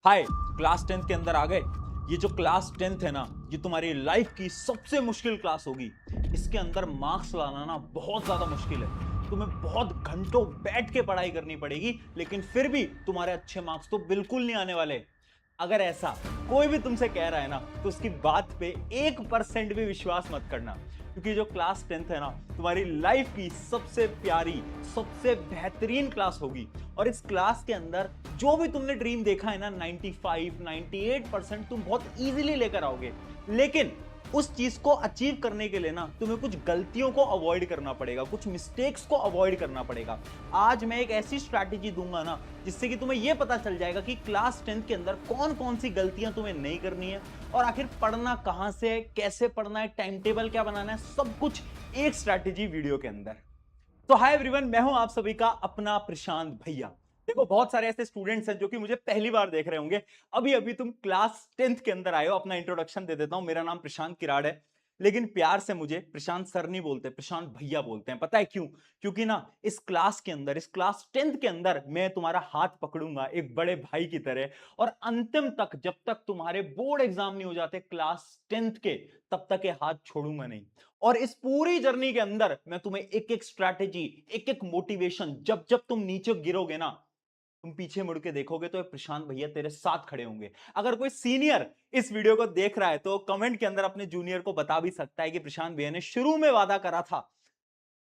हाय, class 10th के अंदर आ गए। ये जो क्लास 10th है ना, ये तुम्हारी लाइफ की सबसे मुश्किल क्लास होगी। इसके अंदर मार्क्स लाना ना बहुत ज्यादा मुश्किल है। तुम्हें बहुत घंटों बैठ के पढ़ाई करनी पड़ेगी, लेकिन फिर भी तुम्हारे अच्छे मार्क्स तो बिल्कुल नहीं आने वाले। अगर ऐसा कोई भी तुमसे कह रहा है ना, तो उसकी बात पे 1% भी विश्वास मत करना, क्योंकि जो क्लास 10th है ना, तुम्हारी लाइफ की सबसे प्यारी, सबसे बेहतरीन क्लास होगी। और इस क्लास के अंदर जो भी तुमने ड्रीम देखा है ना, 95 98% तुम बहुत इजीली लेकर आओगे। लेकिन उस चीज को अचीव करने के लिए ना, तुम्हें कुछ गलतियों को अवॉइड करना पड़ेगा, कुछ मिस्टेक्स को अवॉइड करना पड़ेगा। आज मैं एक ऐसी स्ट्रैटेजी दूंगा ना, जिससे कि तुम्हें यह पता चल जाएगा कि क्लास 10th के अंदर कौन कौन सी गलतियां तुम्हें नहीं करनी है, और आखिर पढ़ना कहां से है, कैसे पढ़ना है, टाइम टेबल क्या बनाना है, सब कुछ एक स्ट्रैटेजी वीडियो के अंदर। तो हाय एवरीवन, मैं हूं आप सभी का अपना प्रशांत भैया। देखो, बहुत सारे ऐसे स्टूडेंट्स हैं जो कि मुझे पहली बार देख रहे होंगे। अभी अभी तुम क्लास 10th के अंदर आए हो। अपना इंट्रोडक्शन दे देता हूं, मेरा नाम प्रशांत किराड़ है, लेकिन प्यार से मुझे प्रशांत सर नहीं बोलते, प्रशांत भैया बोलते हैं। पता है क्यों? क्योंकि ना, इस क्लास के अंदर, इस क्लास 10th के अंदर मैं तुम्हारा हाथ पकड़ूंगा एक बड़े भाई की तरह, और अंतिम तक, जब तक तुम्हारे बोर्ड एग्जाम नहीं हो जाते क्लास 10th के, तब तक ये हाथ छोड़ूंगा नहीं। और इस पूरी जर्नी के अंदर मैं तुम्हें एक एक स्ट्रैटेजी, एक एक मोटिवेशन, जब जब तुम नीचे गिरोगे ना, तुम पीछे मुड़ के देखोगे तो ये प्रशांत भैया तेरे साथ खड़े होंगे। अगर कोई सीनियर इस वीडियो को देख रहा है, तो कमेंट के अंदर अपने जूनियर को बता भी सकता है कि प्रशांत भैया ने शुरू में वादा करा था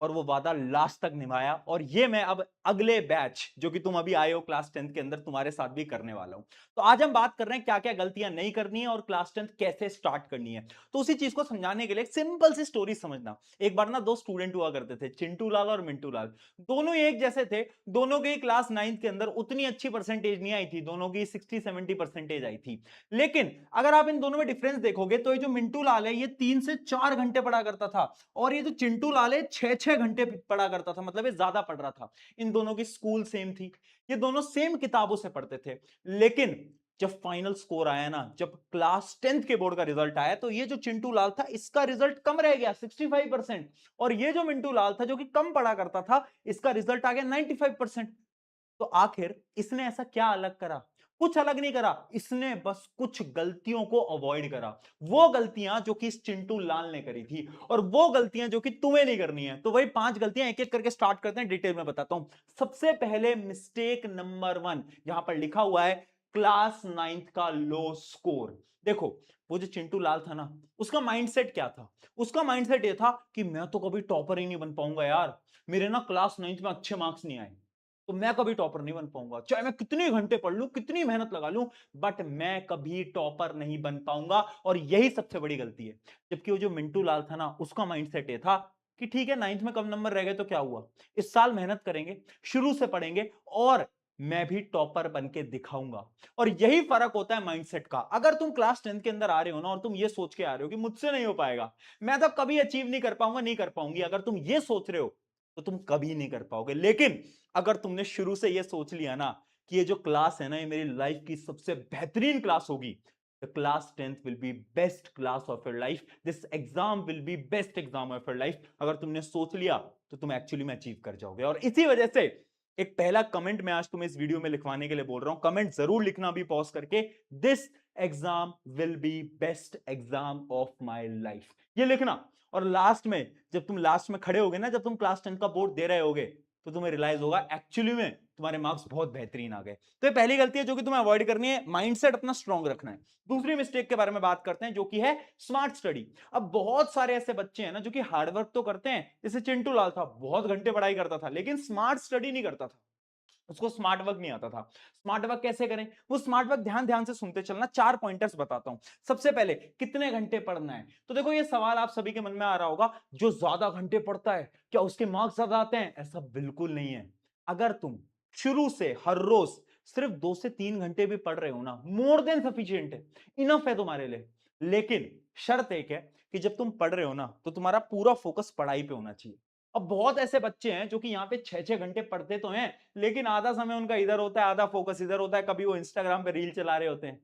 और वो वादा लास्ट तक निभाया। और ये मैं अब अगले बैच, जो कि तुम अभी आए हो क्लास 10th के अंदर, तुम्हारे साथ भी करने वाला हूं। तो आज हम बात कर रहे हैं क्या क्या गलतियां नहीं करनी है और क्लास 10th कैसे स्टार्ट करनी है। तो उसी चीज को समझाने के लिए एक सिंपल सी स्टोरी समझना। एक बार ना, दो स्टूडेंट हुआ करते थे, चिंटू लाल और मिंटू लाल। दोनों ही एक जैसे थे। दोनों की क्लास 9th के अंदर उतनी अच्छी परसेंटेज नहीं आई थी, दोनों की 60-70 परसेंटेज आई थी। लेकिन अगर आप इन दोनों में डिफरेंस देखोगे, तो ये जो मिंटू लाल है, ये 3 से 4 घंटे पढ़ा करता था, और ये जो चिंटू लाल है, 6-6 घंटे पढ़ा करता था। मतलब ये ज्यादा पढ़ रहा था। इन दोनों की स्कूल सेम थी, ये दोनों सेम किताबों से पढ़ते थे। लेकिन जब फाइनल स्कोर आया ना, जब क्लास 10th के बोर्ड का रिजल्ट आया, तो ये जो चिंटू लाल था, इसका रिजल्ट कम रह गया, 65%। और ये जो मिंटू लाल था, जो कि कम पढ़ा करता था, इसका रिजल्ट आ गया 95%। तो आखिर इसने ऐसा क्या अलग करा? कुछ अलग नहीं करा, इसने बस कुछ गलतियों को अवॉइड करा। वो गलतियां जो कि इस चिंटू लाल ने करी थी, और वो गलतियां जो कि तुम्हें नहीं करनी है। तो वही 5 गलतियां एक एक करके स्टार्ट करते हैं, डिटेल में बताता हूं। सबसे पहले मिस्टेक नंबर 1, यहां पर लिखा हुआ है क्लास 9th का लो स्कोर। देखो, वो जो चिंटू लाल था ना, उसका माइंडसेट क्या था? उसका माइंडसेट ये था कि मैं तो कभी टॉपर ही नहीं बन पाऊंगा यार, मेरे ना क्लास 9th में अच्छे मार्क्स नहीं आए, तो मैं कभी टॉपर नहीं बन पाऊंगा, चाहे मैं कितने घंटे पढ़ लूं, कितनी मेहनत लगा लूं, बट मैं कभी टॉपर नहीं बन पाऊंगा। और यही सबसे बड़ी गलती है। जबकि वो जो मिंटू लाल था ना, उसका माइंडसेट ये था कि ठीक है, 9th में कम नंबर रह गए तो क्या हुआ, इस साल मेहनत करेंगे, शुरू से पढ़ेंगे, और मैं भी टॉपर बन के दिखाऊंगा। और यही फर्क होता है माइंडसेट का। अगर तुम क्लास 10th के अंदर आ रहे हो ना, और तुम ये सोच के आ रहे हो कि मुझसे नहीं हो पाएगा, मैं तो कभी अचीव नहीं कर पाऊंगा, नहीं कर पाऊंगी, अगर तुम ये सोच रहे हो, तो तुम कभी नहीं कर पाओगे। लेकिन अगर तुमने शुरू से ये सोच लिया ना कि ये जो क्लास है ना, ये मेरी लाइफ की सबसे बेहतरीन क्लास होगी, the class 10th will be best class of your life, this exam will be best exam of your life, अगर तुमने सोच लिया, तो तुम एक्चुअली में अचीव कर जाओगे। और इसी वजह से एक पहला कमेंट मैं आज तुम्हें इस वीडियो में लिखवाने के लिए बोल रहा हूं। कमेंट जरूर लिखना अभी पॉज करके, this exam will be best exam of my life, ये लिखना। और लास्ट में, जब तुम लास्ट में खड़े होगे ना, जब तुम क्लास 10 का बोर्ड दे रहे होगे, तो तुम्हें रियलाइज होगा एक्चुअली में तुम्हारे मार्क्स बहुत बेहतरीन आ गए। तो ये पहली गलती है जो कि तुम्हें अवॉइड करनी है, माइंडसेट अपना स्ट्रांग रखना है। दूसरी मिस्टेक के बारे में बात करते हैं, जो कि है स्मार्ट स्टडी। अब बहुत सारे ऐसे बच्चे हैं ना, जो कि हार्डवर्क तो करते हैं, जैसे चिंटू लाल था, बहुत घंटे पढ़ाई करता था, लेकिन स्मार्ट स्टडी नहीं करता था, उसको स्मार्ट वर्क नहीं आता था। स्मार्ट वर्क कैसे करें? वो स्मार्ट वर्क ध्यान ध्यान से सुनते चलना, 4 पॉइंटर्स बताता हूं। सबसे पहले, कितने घंटे पढ़ना है? तो देखो, ये सवाल आप सभी के मन में आ रहा होगा, जो ज्यादा घंटे पढ़ता है क्या उसके मार्क्स ज्यादा आते हैं? ऐसा बिल्कुल नहीं है। अगर तुम शुरू से हर रोज सिर्फ 2 से 3 घंटे भी पढ़ रहे हो ना, मोर देन सफिशियंट है, इनफ है तुम्हारे लिए। लेकिन शर्त एक है कि जब तुम पढ़ रहे हो ना, तो तुम्हारा पूरा फोकस पढ़ाई पे होना चाहिए। अब बहुत ऐसे बच्चे हैं जो कि यहाँ पे 6-6 घंटे पढ़ते तो हैं, लेकिन आधा समय उनका इधर होता है, आधा फोकस इधर होता है, कभी वो इंस्टाग्राम पे रील चला रहे होते हैं,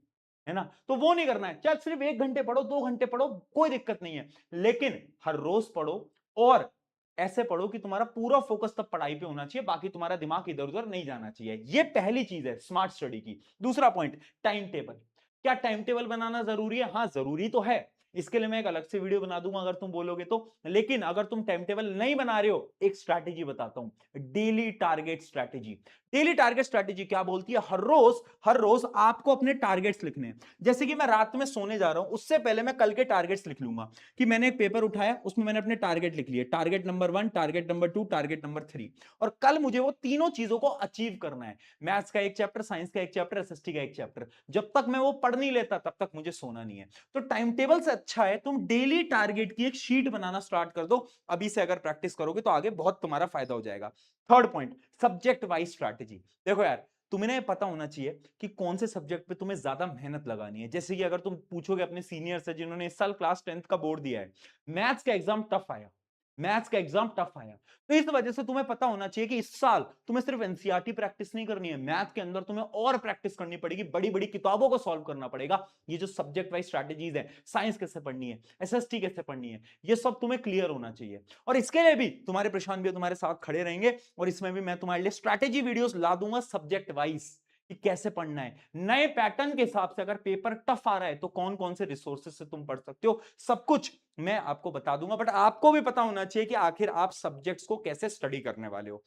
है ना? तो वो नहीं करना है। चाहे सिर्फ 1 घंटे पढ़ो, 2 घंटे पढ़ो, कोई दिक्कत नहीं है, लेकिन हर रोज पढ़ो। और ऐसे पढ़ो कि तुम्हारा पूरा फोकस तब पढ़ाई पे होना चाहिए, बाकी तुम्हारा दिमाग इधर उधर नहीं जाना चाहिए। ये पहली चीज है स्मार्ट स्टडी की। दूसरा पॉइंट, टाइम टेबल। क्या टाइम टेबल बनाना जरूरी है? हाँ जरूरी तो है, इसके लिए मैं एक अलग से वीडियो बना दूंगा अगर तुम बोलोगे तो। लेकिन अगर तुम टाइम टेबल नहीं बना रहे हो, एक स्ट्रैटेजी बताता हूं, daily target strategy. Daily target strategy क्या बोलती है? हर रोज आपको अपने टारगेट्स लिखने हैं। जैसे कि मैं रात में सोने जा रहा हूं, उससे पहले मैं कल के टारगेट्स लिख लूंगा कि मैंने एक पेपर उठाया, उसमें मैंने अपने टारगेट लिख लिए, target number 1, target number 2, target number 3, और कल मुझे वो तीनों चीजों को अचीव करना है। मैथ्स का एक चैप्टर, साइंस का एक चैप्टर, एसएसटी का एक चैप्टर। जब तक मैं वो पढ़ नहीं लेता तब तक मुझे सोना नहीं है। तो टाइम टेबल से अच्छा है तुम डेली टारगेट की एक शीट बनाना स्टार्ट कर दो। अभी से अगर प्रैक्टिस करोगे तो आगे बहुत तुम्हारा फायदा हो जाएगा। Third point, subject wise strategy. देखो यार, तुम्हें पता होना चाहिए कि कौन से सब्जेक्ट पे तुम्हें ज्यादा मेहनत लगानी है। जैसे कि अगर तुम पूछोगे अपने सीनियर से जिन्होंने इस साल क्लास 10th का बोर्ड दिया है, मैथ्स का एग्जाम टफ आया, मैथ्स का एग्जाम टफ आया, तो इस वजह से तुम्हें पता होना चाहिए कि इस साल तुम्हें सिर्फ एनसीईआरटी प्रैक्टिस नहीं करनी है, मैथ के अंदर तुम्हें और प्रैक्टिस करनी पड़ेगी, बड़ी बड़ी किताबों को सॉल्व करना पड़ेगा। ये जो सब्जेक्ट वाइज स्ट्रैटेजीज है, साइंस कैसे पढ़नी है, एसएसटी कैसे पढ़नी है, ये सब तुम्हें क्लियर होना चाहिए। और इसके लिए भी तुम्हारे प्रशांत भी तुम्हारे साथ खड़े रहेंगे, और इसमें भी मैं तुम्हारे लिए स्ट्रैटेजी वीडियोस ला दूंगा सब्जेक्ट वाइज कि कैसे पढ़ना है, नए पैटर्न के हिसाब से। अगर पेपर टफ आ रहा है तो कौन कौन से रिसोर्सेज से तुम पढ़ सकते हो, सब कुछ मैं आपको बता दूंगा। बट आपको भी पता होना चाहिए कि आखिर आप सब्जेक्ट्स को कैसे स्टडी करने वाले हो।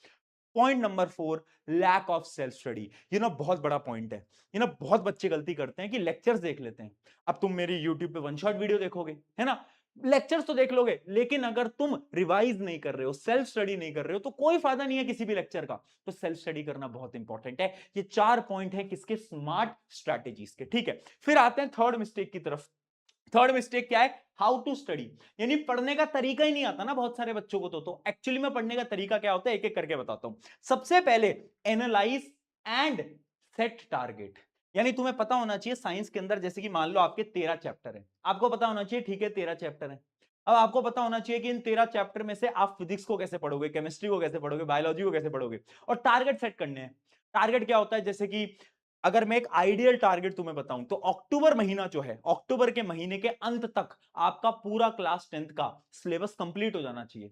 Point number 4, lack of self study. ये ना बहुत बड़ा पॉइंट है। ये ना बहुत बच्चे गलती करते हैं कि लेक्चर्स देख लेते हैं। अब तुम मेरी यूट्यूब पे वन शॉट वीडियो देखोगे, है ना, लेक्चर्स तो देख लोगे, लेकिन अगर तुम रिवाइज नहीं कर रहे हो, सेल्फ स्टडी नहीं कर रहे हो, तो कोई फायदा नहीं है किसी भी लेक्चर का। तो सेल्फ स्टडी करना बहुत इंपॉर्टेंट है। ये 4 पॉइंट है किसके? स्मार्ट स्ट्रैटेजीज के। ठीक है, फिर आते हैं थर्ड मिस्टेक की तरफ। थर्ड मिस्टेक क्या है? How to study. यानी पढ़ने का तरीका ही नहीं आता ना बहुत सारे बच्चों को। तो एक्चुअली में पढ़ने का तरीका क्या होता है, एक एक करके बताता हूं। सबसे पहले, एनालाइज एंड सेट टारगेट। यानी तुम्हें पता होना चाहिए साइंस के अंदर, जैसे कि मान लो आपके 13 चैप्टर है, आपको पता होना चाहिए, ठीक है 13 चैप्टर है। अब आपको पता होना चाहिए कि इन 13 चैप्टर में से आप फिजिक्स को कैसे पढ़ोगे, केमिस्ट्री को कैसे पढ़ोगे, बायोलॉजी को कैसे पढ़ोगे, और टारगेट सेट करने हैं। टारगेट क्या होता है? जैसे कि अगर मैं एक आइडियल टारगेट तुम्हें बताऊं तो अक्टूबर महीना जो है, अक्टूबर के महीने के अंत तक आपका पूरा क्लास 10th का सिलेबस कंप्लीट हो जाना चाहिए।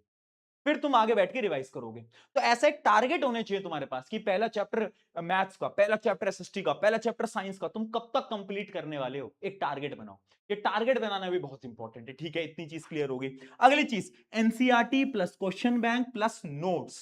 फिर तुम आगे बैठ के रिवाइज करोगे। तो ऐसा एक टारगेट होने चाहिए तुम्हारे पास कि पहला चैप्टर मैथ्स का, पहला चैप्टर एसएसटी का, पहला चैप्टर साइंस का तुम कब तक कंप्लीट करने वाले हो, एक टारगेट बनाओ। ये टारगेट बनाना भी बहुत इंपॉर्टेंट है। ठीक है, इतनी चीज क्लियर होगी। अगली चीज, NCERT plus question bank plus notes.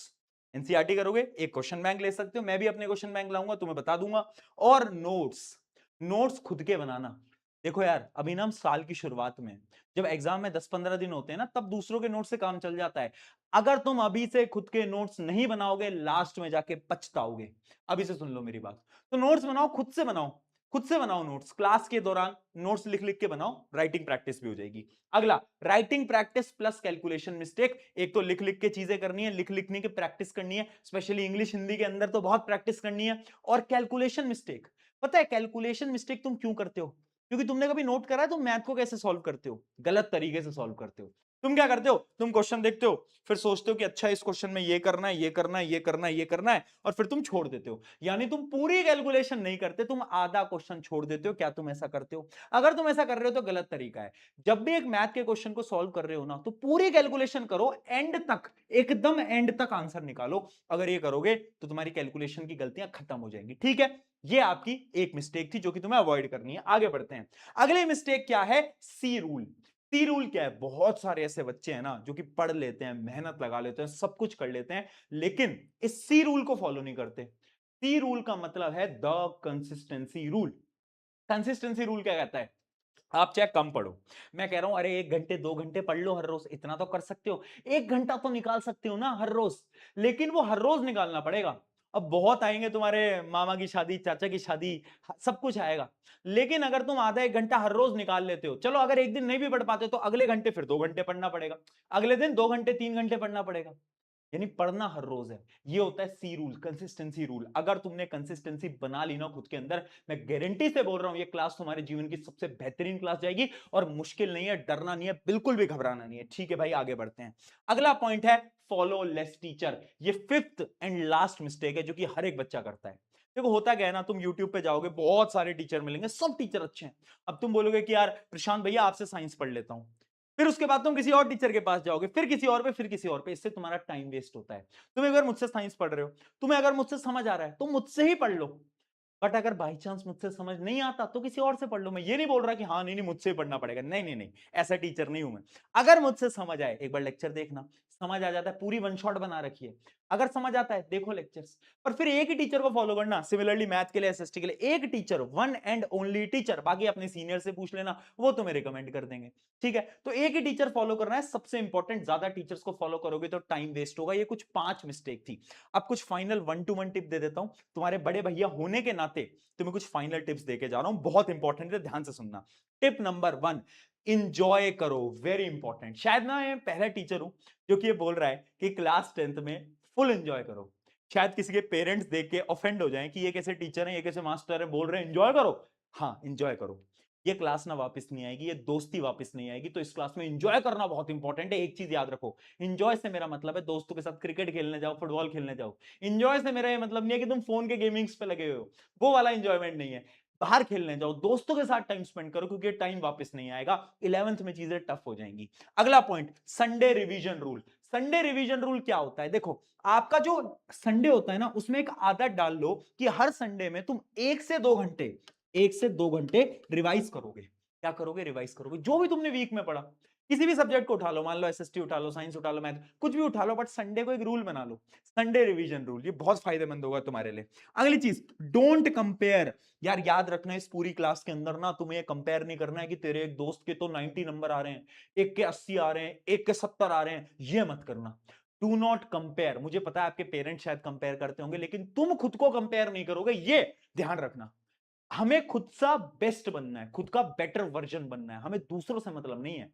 NCERT करोगे, एक क्वेश्चन बैंक ले सकते हो, मैं भी अपने क्वेश्चन बैंक लाऊंगा, तुम्हें बता दूंगा। और नोट्स, नोट्स खुद के बनाना। देखो यार, अभी ना हम साल की शुरुआत में, जब एग्जाम में 10-15 दिन होते हैं ना, तब दूसरों के नोट से काम चल जाता है। अगर तुम अभी से खुद के नोट्स नहीं बनाओगे, लास्ट में जाके पछताओगे। अभी से सुन लो मेरी बात। तो नोट्स बनाओ, खुद से बनाओ, खुद से बनाओ नोट्स। क्लास के दौरान नोट्स लिख लिख के बनाओ, राइटिंग प्रैक्टिस भी हो जाएगी। अगला, writing practice plus calculation mistake. एक तो लिख लिख के चीजें करनी है, लिख लिखने की प्रैक्टिस करनी है, स्पेशली इंग्लिश हिंदी के अंदर तो बहुत प्रैक्टिस करनी है। और कैलकुलेशन मिस्टेक, पता है कैलकुलेशन मिस्टेक तुम क्यों करते हो? क्योंकि तुमने कभी नोट करा है तुम मैथ को कैसे सॉल्व करते हो? गलत तरीके से सॉल्व करते हो। तुम क्या करते हो? तुम क्वेश्चन देखते हो, फिर सोचते हो कि अच्छा इस क्वेश्चन में ये करना है, ये करना है, ये करना है, ये करना है, और फिर तुम छोड़ देते हो। यानी तुम पूरी कैलकुलेशन नहीं करते, तुम आधा क्वेश्चन छोड़ देते हो। क्या तुम ऐसा करते हो? अगर तुम ऐसा कर रहे हो तो गलत तरीका है। जब भी एक मैथ के क्वेश्चन को सॉल्व कर रहे हो ना, तो पूरी कैलकुलेशन करो, एंड तक, एकदम एंड तक आंसर निकालो। अगर ये करोगे तो तुम्हारी कैलकुलेशन की गलतियां खत्म हो जाएंगी। ठीक है, ये आपकी एक मिस्टेक थी जो कि तुम्हें अवॉइड करनी है। आगे बढ़ते हैं। अगले मिस्टेक क्या है? सी रूल। सी रूल क्या है? बहुत सारे ऐसे बच्चे हैं ना जो कि पढ़ लेते हैं, मेहनत लगा लेते हैं, सब कुछ कर लेते हैं, लेकिन इस सी रूल को फॉलो नहीं करते। सी रूल का मतलब है the consistency rule. Consistency rule क्या कहता है? आप चाहे कम पढ़ो, मैं कह रहा हूं अरे 1 घंटे 2 घंटे पढ़ लो हर रोज, इतना तो कर सकते हो, 1 घंटा तो निकाल सकते हो ना हर रोज, लेकिन वो हर रोज निकालना पड़ेगा। अब बहुत आएंगे, तुम्हारे मामा की शादी, चाचा की शादी, सब कुछ आएगा, लेकिन अगर तुम आधा 1 घंटा हर रोज निकाल लेते हो, चलो अगर एक दिन नहीं भी पढ़ पाते तो अगले घंटे फिर 2 घंटे पढ़ना पड़ेगा, अगले दिन 2 घंटे 3 घंटे पढ़ना पड़ेगा। यानी पढ़ना हर रोज है। ये होता है सी रूल, कंसिस्टेंसी रूल। अगर तुमने कंसिस्टेंसी बना ली ना खुद के अंदर, मैं गारंटी से बोल रहा हूं ये क्लास तुम्हारे जीवन की सबसे बेहतरीन क्लास जाएगी। और मुश्किल नहीं है, डरना नहीं है, बिल्कुल भी घबराना नहीं है। ठीक है भाई, आगे बढ़ते हैं। अगला पॉइंट है फॉलो लेस टीचर। ये फिफ्थ एंड लास्ट मिस्टेक है जो कि हर एक बच्चा करता है। देखो होता क्या है ना, तुम YouTube पे जाओगे, बहुत सारे टीचर मिलेंगे, सब टीचर अच्छे हैं। अब तुम बोलोगे कि यार प्रशांत भैया आपसे साइंस पढ़ लेता हूं, फिर उसके बाद तुम किसी और टीचर के पास जाओगे, फिर किसी और पे, फिर किसी और पे। इससे तुम्हारा टाइम वेस्ट होता है। तुम अगर मुझसे साइंस पढ़ रहे हो, तुम्हें अगर मुझसे समझ आ रहा है तो मुझसे ही पढ़ लो। बट अगर बाई चांस मुझसे समझ नहीं आता तो किसी और से पढ़ लो। मैं ये नहीं बोल रहा कि हाँ नहीं नहीं मुझसे ही पढ़ना पड़ेगा, नहीं नहीं नहीं, ऐसा टीचर नहीं हूं मैं। अगर मुझसे समझ आए, एक बार लेक्चर देखना, समझ आ जाता है, पूरी वन शॉट बना रखी है, अगर समझ आता है देखो लेक्चर्स। पर फिर एक ही टीचर को फॉलो करना। सिमिलरली मैथ के लिए, एसएसटी के लिए एक teacher, one and only teacher, बाकी अपने सीनियर से पूछ लेना, वो तुम्हें रिकमेंड कर देंगे। ठीक है, तो एक ही टीचर फॉलो करना है, सबसे इंपॉर्टेंट। ज्यादा टीचर्स को फॉलो करोगे तो टाइम वेस्ट होगा। ये कुछ 5 मिस्टेक थी। अब कुछ फाइनल 1 to 1 टिप दे देता हूं, तुम्हारे बड़े भैया होने के नाते तुम्हें कुछ फाइनल टिप्स देके जा रहा हूं, बहुत इंपॉर्टेंट है, ध्यान से सुनना। टिप नंबर 1, इंजॉय करो। Very important. शायद ना मैं पहला टीचर हूं जो कि ये बोल रहा है कि क्लास 10th में फुल एंजॉय करो। शायद किसी के पेरेंट्स देख के ऑफेंड हो जाएं कि ये कैसे टीचर है, ये कैसे मास्टर है, बोल रहे हैं एंजॉय करो। हाँ, एंजॉय करो। ये क्लास ना वापस नहीं आएगी, ये दोस्ती वापस नहीं आएगी, तो इस क्लास में एंजॉय करना बहुत इंपॉर्टेंट है। एक चीज याद रखो, एंजॉय से मेरा मतलब है दोस्तों के साथ क्रिकेट खेलने जाओ, फुटबॉल खेलने जाओ। एंजॉय से मेरा ये मतलब नहीं है कि तुम फोन के गेमिंग्स पे लगे हो, वो वाला एंजॉयमेंट नहीं है। बाहर खेलने जाओ, दोस्तों के साथ टाइम स्पेंड करो, क्योंकि टाइम वापस नहीं आएगा। 11th में चीजें टफ हो जाएंगी। अगला point, Sunday revision rule. Sunday revision rule क्या होता है? देखो, आपका जो संडे होता है ना, उसमें एक आदत डाल लो कि हर संडे में तुम 1 से 2 घंटे, 1 से 2 घंटे रिवाइज करोगे। क्या करोगे? रिवाइज करोगे जो भी तुमने वीक में पढ़ा। किसी भी सब्जेक्ट को उठा लो, मान लो एसएसटी उठा लो, साइंस उठा लो, मैथ, कुछ भी उठा लो, बट संडे को एक रूल बना लो, संडे रिवीजन रूल। ये बहुत फायदेमंद होगा तुम्हारे लिए। अगली चीज, डोंट कंपेयर। यार याद रखना, इस पूरी क्लास के अंदर ना तुम्हें कंपेयर नहीं करना है कि तेरे एक दोस्त के तो 90 नंबर आ रहे हैं, एक के 80 आ रहे हैं, एक के 70 आ रहे हैं। ये मत करना। Do not compare. मुझे पता है आपके पेरेंट्स शायद कंपेयर करते होंगे, लेकिन तुम खुद को कंपेयर नहीं करोगे, ये ध्यान रखना। हमें खुद सा बेस्ट बनना है, खुद का बेटर वर्जन बनना है, हमें दूसरों से मतलब नहीं है,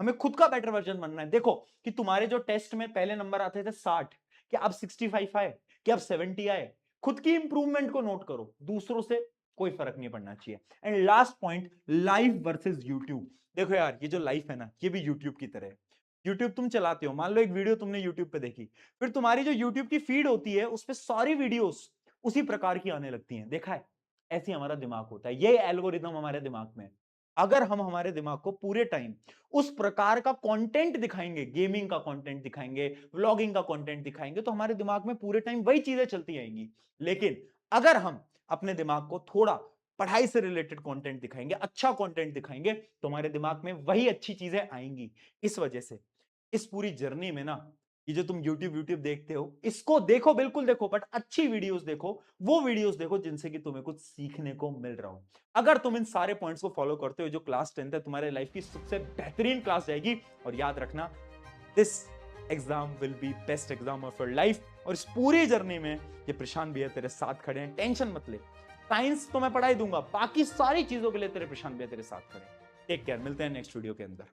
हमें खुद का बेटर वर्जन बनना है। देखो कि तुम्हारे जो टेस्ट में पहले नंबर आते थे 60, कि अब 65 आए, कि अब 70 आए। खुद की इंप्रूवमेंट को नोट करो, दूसरों से कोई फर्क नहीं पड़ना चाहिए। And last point, life versus YouTube. देखो यार, ये जो लाइफ है ना, ये भी यूट्यूब की तरह है। यूट्यूब तुम चलाते हो, मान लो एक वीडियो तुमने यूट्यूब पे देखी, फिर तुम्हारी जो यूट्यूब की फीड होती है उस पर सारी वीडियोस उसी प्रकार की आने लगती हैं। देखा है? ऐसी हमारा दिमाग होता है, ये एल्गोरिदम हमारे दिमाग में है। अगर हम हमारे दिमाग को पूरे टाइम उस प्रकार का कंटेंट दिखाएंगे, गेमिंग का कंटेंट दिखाएंगे, व्लॉगिंग का कंटेंट दिखाएंगे, तो हमारे दिमाग में पूरे टाइम वही चीजें चलती आएंगी। लेकिन अगर हम अपने दिमाग को थोड़ा पढ़ाई से रिलेटेड कंटेंट दिखाएंगे, अच्छा कंटेंट दिखाएंगे, तो हमारे दिमाग में वही अच्छी चीजें आएंगी। इस वजह से इस पूरी जर्नी में ना, ये जो तुम यूट्यूब देखते हो, इसको देखो, बिल्कुल देखो, बट अच्छी वीडियोस देखो, वो वीडियोस देखो जिनसे कि तुम्हें कुछ सीखने को मिल रहा हो। अगर तुम इन सारे पॉइंट्स को फॉलो करते हो, जो क्लास 10th है तुम्हारे लाइफ की सबसे बेहतरीन क्लास जाएगी। और याद रखना, this exam will be best exam of your life. और इस पूरी जर्नी में ये प्रशांत भैया तेरे साथ खड़े हैं, टेंशन मत ले। साइंस तो मैं पढ़ाई दूंगा, बाकी सारी चीजों के लिए तेरे प्रशांत भैया तेरे साथ खड़े हैं। टेक केयर, मिलते हैं नेक्स्ट वीडियो के अंदर।